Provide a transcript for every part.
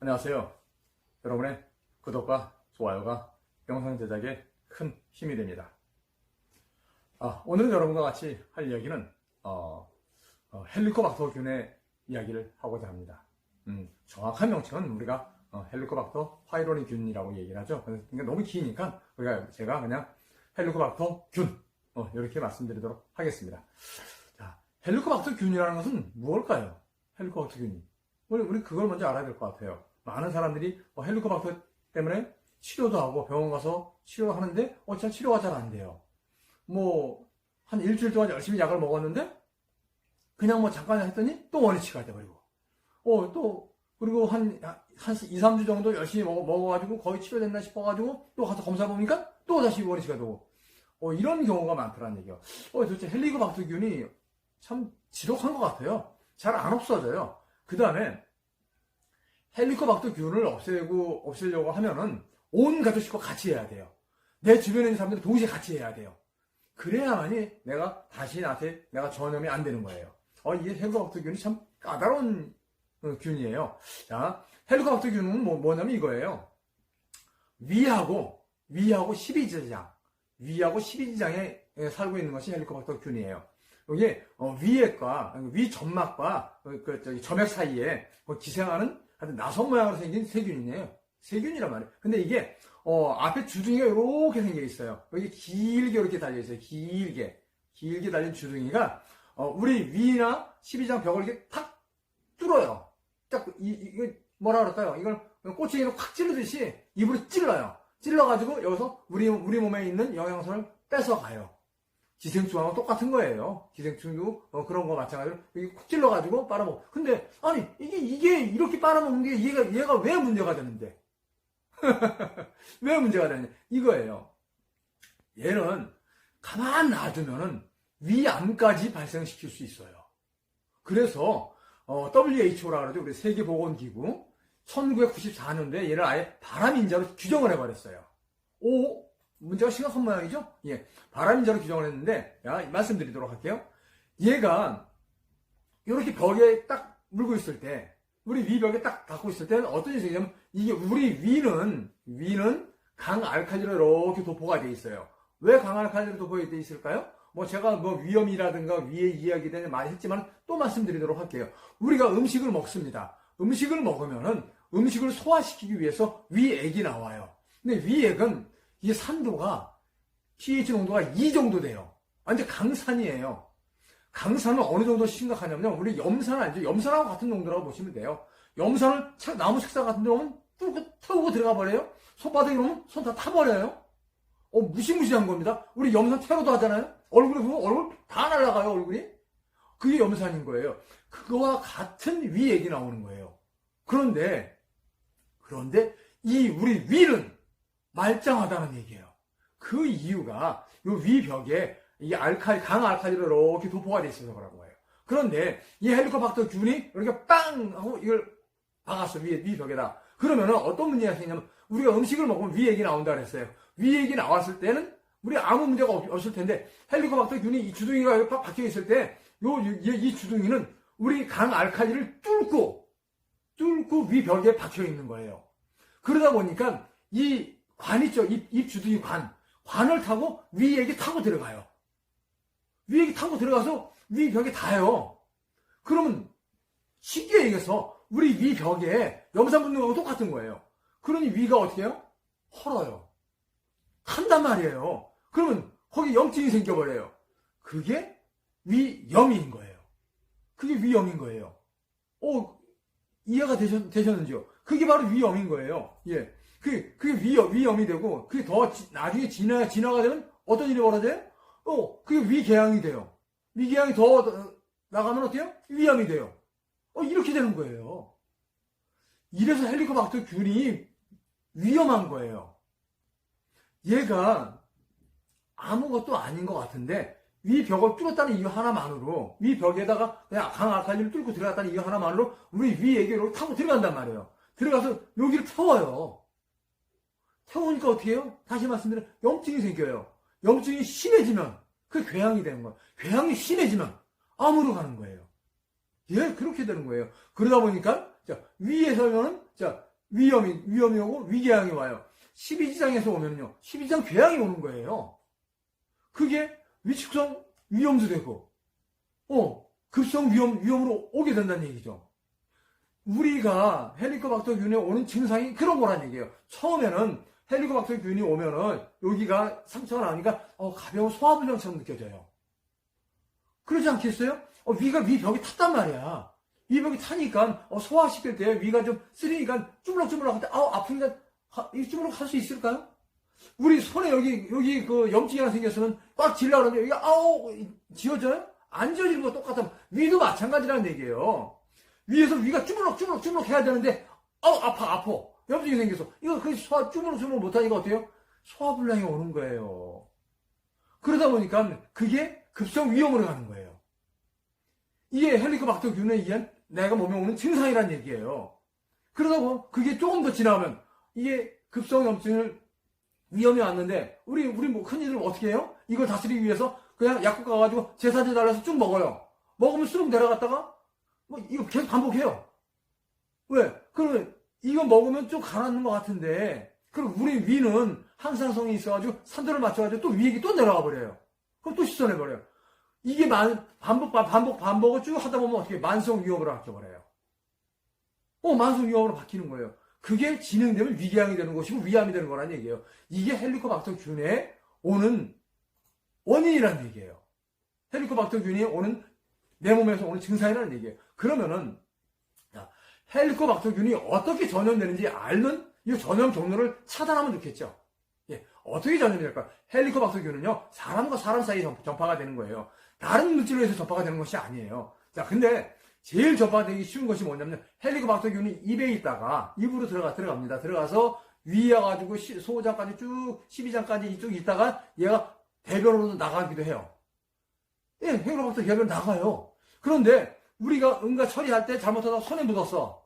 안녕하세요. 여러분의 구독과 좋아요가 영상 제작에 큰 힘이 됩니다. 오늘은 여러분과 같이 할 이야기는 헬리코박터균의 이야기를 하고자 합니다. 정확한 명칭은 우리가 헬리코박터 파이로니균이라고 얘기를 하죠. 그러니까 너무 기니까 제가 그냥 헬리코박터균 이렇게 말씀드리도록 하겠습니다. 자, 헬리코박터균이라는 것은 무엇일까요? 헬리코박터균이 우리 그걸 먼저 알아야 될 것 같아요. 많은 사람들이 헬리코박터 때문에 치료도 하고 병원 가서 치료하는데 잘 치료가 잘 안 돼요. 한 일주일 동안 열심히 약을 먹었는데 그냥 잠깐 했더니 또 원위치가 돼버리고 그리고 한 2, 3주 정도 열심히 먹어가지고 거의 치료됐나 싶어가지고 또 가서 검사 보니까 또 다시 원위치가 되고 이런 경우가 많더라는 얘기예요. 도대체 헬리코박터균이 참 지독한 것 같아요. 잘 안 없어져요. 그 다음에 헬리코박터균을 없애려고 하면은 온 가족 식구가 같이 해야 돼요. 내 주변에 있는 사람들이 동시에 같이 해야 돼요. 그래야만이 내가 전염이 안 되는 거예요. 이게 헬리코박터균이 참 까다로운 균이에요. 자, 헬리코박터균은 뭐냐면 이거예요. 위하고 12지장, 위하고 12지장에 살고 있는 것이 헬리코박터균이에요. 이게 위 점막과 점액 사이에 기생하는 나선 모양으로 생긴 세균이네요. 세균이란 말이에요. 근데 이게 앞에 주둥이가 이렇게 생겨 있어요. 여기 길게 이렇게 달려 있어요. 길게 달린 주둥이가 우리 위나 12장 벽을 이렇게 탁 뚫어요. 딱 이거 뭐라 그럴까요? 이걸 꼬챙이로 확 찌르듯이 입으로 찔러요. 찔러가지고 여기서 우리 몸에 있는 영양소를 뺏어가요. 기생충하고 똑같은 거예요. 기생충도 그런 거 마찬가지로 이렇게 콕 찔러가지고 빨아먹어. 근데 아니 이게 이렇게 빨아먹는 게 얘가 왜 문제가 되는데? 왜 문제가 되느냐? 이거예요. 얘는 가만 놔두면은 위암까지 발생시킬 수 있어요. 그래서 WHO라 그러죠. 우리 세계보건기구 1994년도에 얘를 아예 바람인자로 규정을 해버렸어요. 문제가 심각한 모양이죠? 예. 바람인자로 규정을 했는데, 말씀드리도록 할게요. 얘가, 이렇게 벽에 딱 물고 있을 때, 우리 위벽에 딱 닿고 있을 때는 어떤 일이 생기냐면, 이게 우리 위는 강알칼리로 이렇게 도포가 되어 있어요. 왜 강알칼리로 도포가 되어 있을까요? 제가 위염이라든가 위에 이야기 때문에 많이 했지만 또 말씀드리도록 할게요. 우리가 음식을 먹습니다. 음식을 먹으면은 음식을 소화시키기 위해서 위액이 나와요. 근데 위액은 이게 산도가 pH 농도가 2 정도 돼요. 완전 강산이에요. 강산은 어느 정도 심각하냐면요. 우리 염산 알죠? 염산하고 같은 농도라고 보시면 돼요. 염산을 나무 책상 같은 데 오면 뚫고 태우고 들어가 버려요. 손바닥에 오면 손 다 타버려요. 무시무시한 겁니다. 우리 염산 테러도 하잖아요. 얼굴에 보면 얼굴 다 날아가요, 얼굴이. 그게 염산인 거예요. 그거와 같은 위액이 나오는 거예요. 그런데 이 우리 위는 말짱하다는 얘기예요. 그 이유가 요 위벽에 이 강알칼리로 이렇게 도포가 돼 있어서 그런 거예요. 그런데 이 헬리코박터균이 이렇게 빵 하고 이걸 박았어, 위벽에다. 그러면은 어떤 문제가 생기냐면 우리가 음식을 먹으면 위액이 나온다 그랬어요. 위액이 나왔을 때는 우리 아무 문제가 없을 텐데 헬리코박터균이 이 주둥이가 이렇게 박혀 있을 때 이 주둥이는 우리 강알칼리를 뚫고 위벽에 박혀 있는 거예요. 그러다 보니까 이 관 있죠? 입 주둥이 관을 타고 위액이 타고 들어가요. 위액이 타고 들어가서 위벽에 닿아요. 그러면 쉽게 얘기해서 우리 위벽에 염산 붙는 거하고 똑같은 거예요. 그러니 위가 어떻게 해요? 헐어요. 탄단 말이에요. 그러면 거기 염증이 생겨버려요. 그게 위염인 거예요. 그게 위염인 거예요. 이해가 되셨는지요? 그게 바로 위염인 거예요. 예. 그게 위염이 되고, 그게 더 나중에 진화가 되면 어떤 일이 벌어져요? 그게 위궤양이 돼요. 위궤양이 더 나가면 어때요? 위암이 돼요. 이렇게 되는 거예요. 이래서 헬리코박터균이 위험한 거예요. 얘가 아무것도 아닌 것 같은데, 위벽을 뚫었다는 이유 하나만으로, 위벽에다가 그냥 강알칼리를 뚫고 들어갔다는 이유 하나만으로, 우리 위액이 이렇게 타고 들어간단 말이에요. 들어가서 여기를 태워요. 태우니까 어떻게 해요? 다시 말씀드리면 염증이 생겨요. 염증이 심해지면 그게 궤양이 되는 거예요. 궤양이 심해지면 암으로 가는 거예요. 예, 그렇게 되는 거예요. 그러다 보니까 위에서는 위험이 오고 위궤양이 와요. 12지장에서 오면요. 12지장 궤양이 오는 거예요. 그게 위축성 위험도 되고, 급성 위험으로 오게 된다는 얘기죠. 우리가 헬리코박터균에 오는 증상이 그런 거란 얘기예요. 처음에는 헬리코박터균이 오면은 여기가 상처가 나니까 가벼운 소화불량처럼 느껴져요. 그러지 않겠어요? 위벽이 탔단 말이야. 위벽이 타니까 소화시킬 때 위가 좀 쓰리니까 쭈물럭쭈물럭 할 때 아프니까 쭈물럭 할 수 있을까요? 우리 손에 여기 그 염증이 하나 생겼으면 꽉 쥐려고 그러는데 여기가 지워져요? 안 지워지는 거 똑같아. 위도 마찬가지라는 얘기예요. 위에서 위가 쭈물럭 해야 되는데 아파. 염증이 생겨서 이거 그 소화 쭈물럭 못하니까 어때요? 소화불량이 오는 거예요. 그러다 보니까 그게 급성 위험으로 가는 거예요. 이게 헬리코박터균에 의한 내가 몸에 오는 증상이란 얘기예요. 그러다 보면 그게 조금 더 지나면 이게 급성 염증을 위험이 왔는데 우리 뭐 흔히들 어떻게 해요? 이걸 다스리기 위해서 그냥 약국 가가지고 제사제 달라서 쭉 먹어요. 먹으면 쑥 내려갔다가 이거 계속 반복해요. 왜? 그러면 이거 먹으면 좀 가라앉는 것 같은데 그럼 우리 위는 항상성이 있어가지고 산도를 맞춰가지고 또 위액이 또 내려가 버려요. 그럼 또 씻어내버려요. 이게 반복을 쭉 하다 보면 어떻게 만성 위험으로 바뀌어버려요. 만성 위험으로 바뀌는 거예요. 그게 진행되면 위궤양이 되는 것이고 위암이 되는 거란 얘기예요. 이게 헬리코박터균에 오는 원인이라는 얘기예요. 헬리코박터균이 오는 내 몸에서 오는 증상이라는 얘기예요. 그러면은 헬리코박터균이 어떻게 전염되는지 앓는 이 전염 경로를 차단하면 좋겠죠. 어떻게 전염이 될까요? 헬리코박터균은요, 사람과 사람 사이에 전파가 되는 거예요. 다른 물질로 해서 전파가 되는 것이 아니에요. 자, 근데 제일 전파되기 쉬운 것이 뭐냐면 헬리코박터균이 입에 있다가 입으로 들어갑니다. 들어가서 위에 가지고 소장까지 쭉 12장까지 쭉 있다가 얘가 대변으로도 나가기도 해요. 헬리코박터 대변 나가요. 그런데 우리가 응가 처리할 때 잘못하다 손에 묻었어.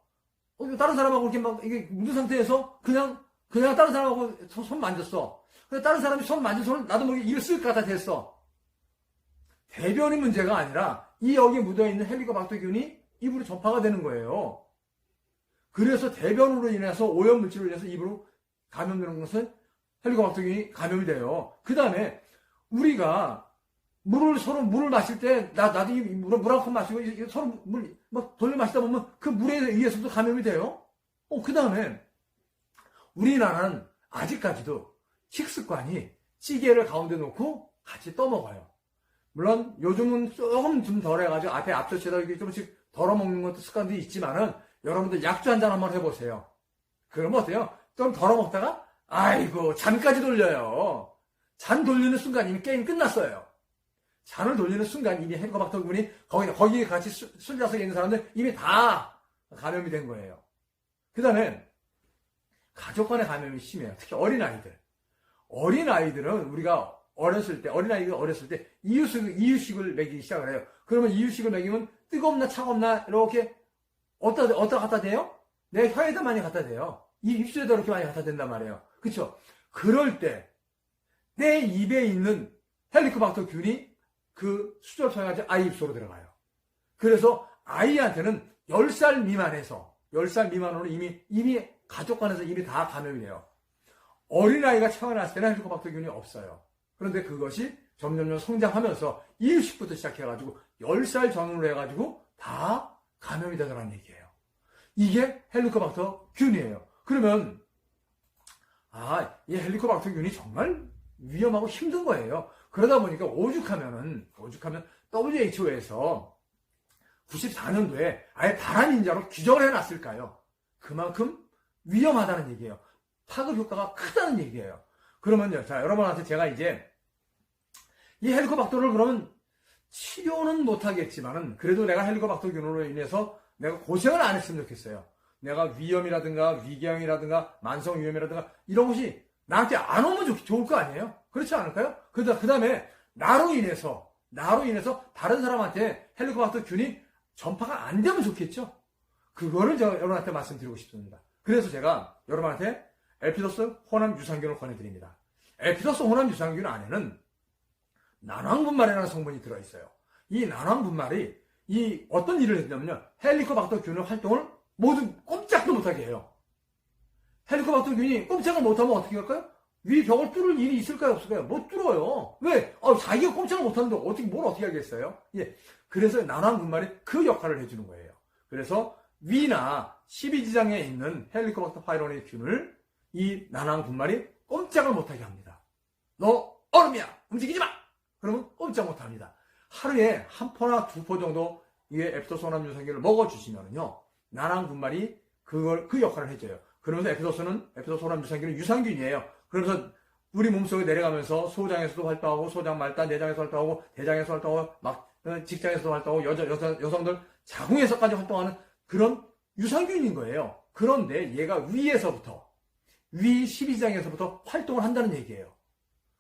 다른 사람하고 이렇게 이게 묻은 상태에서 그냥 다른 사람하고 손 만졌어. 근데 다른 사람이 손 만진 손을 나도 모르게 입에 쓱 갖다 댔어. 대변이 문제가 아니라 여기에 묻어있는 헬리코박터균이 입으로 전파가 되는 거예요. 그래서 대변으로 인해서 오염물질로 인해서 입으로 감염되는 것은 헬리코박터균이 감염이 돼요. 그 다음에 우리가 물을 마실 때 나도 물 한 컵 마시고 서로 물 돌려 마시다 보면 그 물에 의해서도 감염이 돼요. 그 다음에 우리나라는 아직까지도 식습관이 찌개를 가운데 놓고 같이 떠먹어요. 물론 요즘은 조금 좀 덜해가지고 앞에 앞접시에다 이렇게 조금씩 덜어먹는 것도 습관도 있지만은 여러분들 약주 한잔 한번 해보세요. 그러면 어때요? 좀 덜어먹다가 아이고 잔까지 돌려요. 잔 돌리는 순간 이미 게임 끝났어요. 잔을 돌리는 순간 이미 헬리코박터균이 거기에 같이 술자석에 있는 사람들 이미 다 감염이 된 거예요. 그 다음에 가족 간의 감염이 심해요. 특히 어린아이들은 우리가 어린아이가 어렸을 때 이유식을 먹이기 시작을 해요. 그러면 이유식을 먹이면 뜨겁나 차갑나 이렇게 어디다 갖다 대요? 내 혀에다 많이 갖다 대요. 입술에다 이렇게 많이 갖다 댄단 말이에요. 그쵸? 그럴 때 내 입에 있는 헬리코박터균이 그 수저를 통해서 아이 입속으로 들어가요. 그래서 아이한테는 10살 미만으로 이미 가족 간에서 이미 다 감염이 돼요. 어린아이가 태어났을 때는 헬리코박터균이 없어요. 그런데 그것이 점점 성장하면서 이유식부터 시작해가지고 10살 전후로 해가지고 다 감염이 되더라는 얘기예요. 이게 헬리코박터균이에요. 그러면 이 헬리코박터균이 정말 위험하고 힘든 거예요. 그러다 보니까 오죽하면 WHO에서 94년도에 아예 다란인자로 규정을 해놨을까요? 그만큼 위험하다는 얘기예요. 파급 효과가 크다는 얘기예요. 그러면요, 자, 여러분한테 제가 이제 이 헬리코박터를 그러면 치료는 못하겠지만은 그래도 내가 헬리코박터균으로 인해서 내가 고생을 안 했으면 좋겠어요. 내가 위염이라든가 위궤양이라든가 만성 위염이라든가 이런 것이 나한테 안 오면 좋을 거 아니에요? 그렇지 않을까요? 그 다음에 나로 인해서 다른 사람한테 헬리코박터균이 전파가 안 되면 좋겠죠? 그거를 제가 여러분한테 말씀드리고 싶습니다. 그래서 제가 여러분한테 엘피도스 혼합 유산균을 권해드립니다. 엘피도스 혼합 유산균 안에는 난황분말이라는 성분이 들어있어요. 이 난황분말이 어떤 일을 했냐면요, 헬리코박터균의 활동을 모두 꼼짝도 못하게 해요. 헬리코박터균이 꼼짝을 못하면 어떻게 할까요? 위 벽을 뚫을 일이 있을까요? 없을까요? 못 뚫어요. 왜? 자기가 꼼짝을 못하는데 뭘 어떻게 하겠어요? 예. 그래서 난황군말이 그 역할을 해주는 거예요. 그래서 위나 12지장에 있는 헬리코박터 파이로니 균을 이 난황군말이 꼼짝을 못하게 합니다. 너 얼음이야! 움직이지 마! 그러면 꼼짝 못합니다. 하루에 한 포나 두 포 정도 이게 에피도소남 유산균을 먹어주시면은요, 난황군말이 그 역할을 해줘요. 그러면서 에피도소남 유산균은 유산균이에요. 그러면서 우리 몸속에 내려가면서 소장에서도 활동하고, 소장 말단, 내장에서 활동하고, 대장에서 활동하고, 직장에서도 활동하고, 여성들 자궁에서까지 활동하는 그런 유산균인 거예요. 그런데 얘가 위에서부터, 위 12장에서부터 활동을 한다는 얘기예요.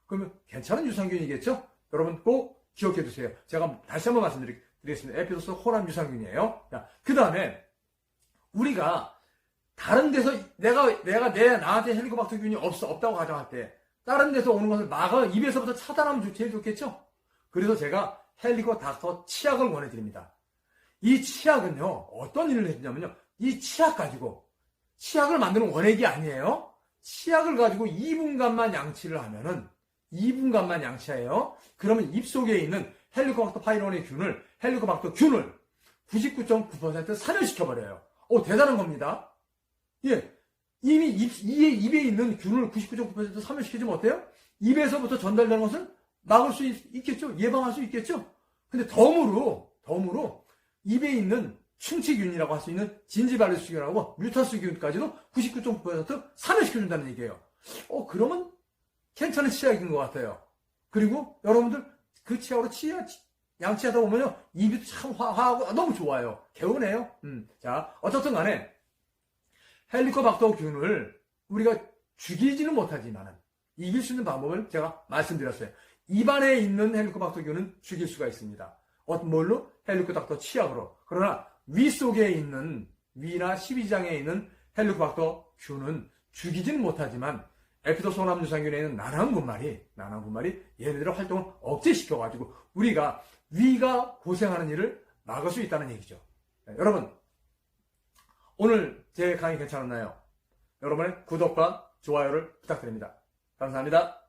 그러면 괜찮은 유산균이겠죠? 여러분 꼭 기억해 두세요. 제가 다시 한번 말씀드리겠습니다. 에피도스 호남 유산균이에요. 그 다음에 우리가 다른 데서 나한테 헬리코박터균이 없다고 가정할 때 다른 데서 오는 것을 입에서부터 차단하면 제일 좋겠죠? 그래서 제가 헬리코닥터 치약을 권해드립니다. 이 치약은요, 어떤 일을 해주냐면요, 이 치약을 만드는 원액이 아니에요. 치약을 가지고 2분간만 양치를 하면은 2분간만 양치해요. 그러면 입속에 있는 헬리코박터 파이로니 균을 99.9% 사멸시켜버려요. 대단한 겁니다. 예. 이미 입에 있는 균을 99.9% 사멸시켜주면 어때요? 입에서부터 전달되는 것을 막을 수 있겠죠? 예방할 수 있겠죠? 근데 덤으로 입에 있는 충치균이라고 할 수 있는 진지바이러스균하고 뮤타스균까지도 99.9% 사멸시켜준다는 얘기예요. 그러면 괜찮은 치약인 것 같아요. 그리고 여러분들 그 치약으로 양치하다 보면요, 입이 참 화하고 너무 좋아요. 개운해요. 자, 어쨌든 간에 헬리코박터균을 우리가 죽이지는 못하지만 이길 수 있는 방법을 제가 말씀드렸어요. 입안에 있는 헬리코박터균은 죽일 수가 있습니다. 뭘로? 헬리코박터 치약으로. 그러나 위 속에 있는, 위나 12장에 있는 헬리코박터균은 죽이지는 못하지만 에피도소남 유산균에 있는 난황군말이 얘네들의 활동을 억제시켜가지고 우리가 위가 고생하는 일을 막을 수 있다는 얘기죠. 여러분, 오늘 제 강의 괜찮았나요? 여러분의 구독과 좋아요를 부탁드립니다. 감사합니다.